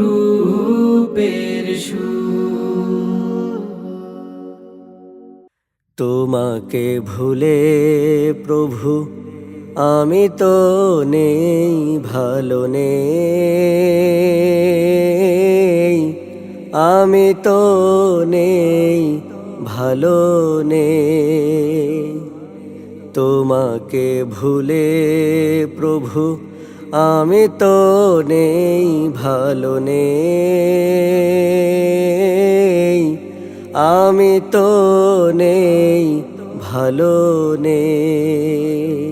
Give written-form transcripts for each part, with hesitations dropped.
স্বরূপের সুর। তোমাকে ভুলে প্রভু আমি তো নেই, ভালো নেই, আমি তো নেই, ভালো নেই। তোমাকে ভুলে প্রভু আমি তো নেই, ভালো নেই, আমি তো নেই, ভালো নেই।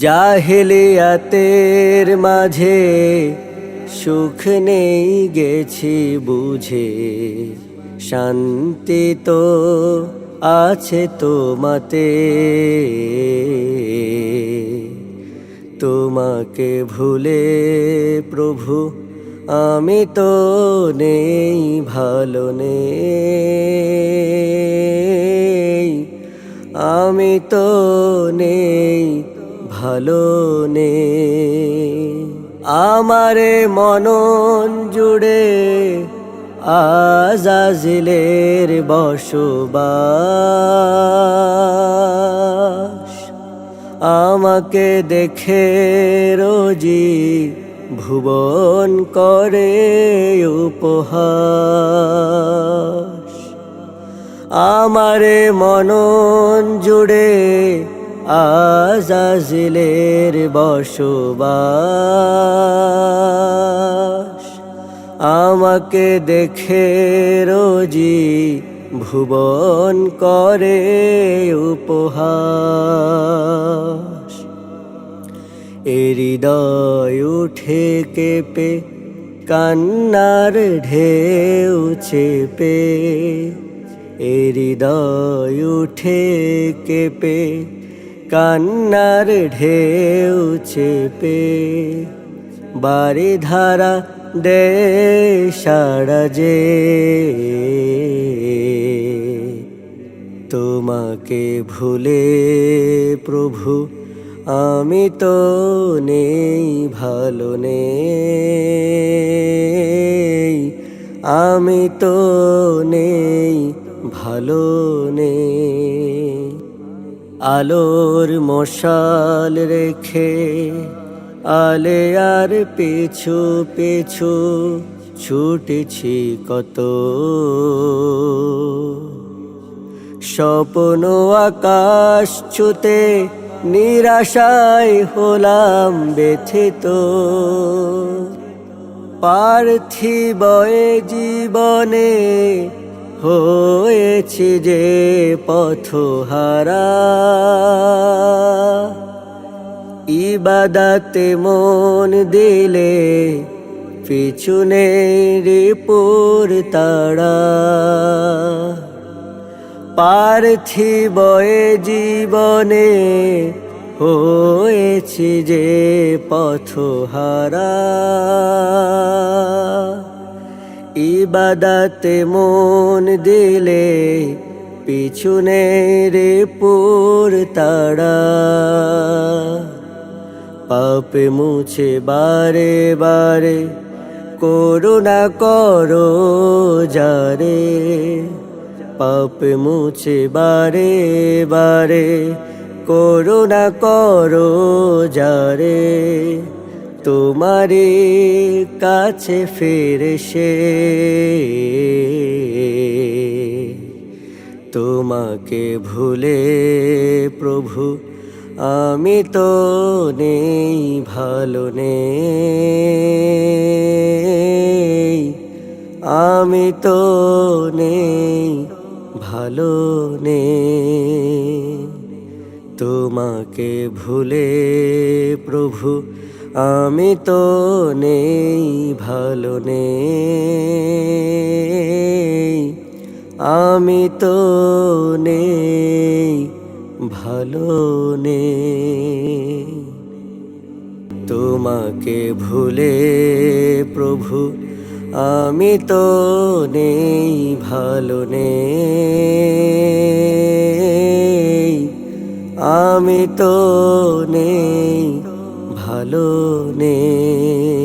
জাহেলিয়াতের মাঝে সুখ নেই গেছি বুঝে, শান্তি তো আছে তোমাতে। তোমাকে ভুলে প্রভু আমি তো নেই, ভালো নেই, আমি তো নেই, ভালো নেই। আমারে মনন জুড়ে আজাজিলের বসবাস, আমাকে দেখে রোজি ভুবন করে উপহাস। আমারে মনন জুড়ে আজাজিলের বসবাস, আমাকে দেখে রোজি ভুবন করে উপহাস। এ হৃদয় উঠে কেঁপে কান্নার ঢেউ চেপে, এ হৃদয় উঠে কেঁপে কান্নার ঢেউ চেপে, বাড়ি ধারা দে সারা যে। তোমাকে ভুলে প্রভু আমি তো নেই, ভালো নেই, আমি তো নেই, ভালো নেই। আলোর মশাল রেখে আলে আর পিছু পিছু ছুটেছি কত, স্বপ্ন আকাশ ছুতে নিরাশায় হলাম ব্যথিত। পার্থিব জীবনে হয়েছি যে পথহারা, ইবাদতে মন দিলে পিছনে রিপুর তাড়া। পার্থিব জীবনে হয়েছি যে পথহারা, ইবাদতে মন দিলে পিছনে রিপুর তাড়া। পাপ মুছে বারে বারে করুণা করো যারে, পাপ মুছে বারে বারে করুণা করো যারে। তোমারি কাছে ফিরে সে, তোমাকে ভুলে প্রভু আমি তো নেই, ভালো নেই, আমি তো নেই, ভালো নেই। তোমাকে ভুলে প্রভু আমি তো নেই, ভালো নেই, আমি তো নেই, ভালো নেই। তোমাকে ভুলে প্রভু আমি তো নেই, ভালো নেই, আমি তো নেই, ভালো নেই।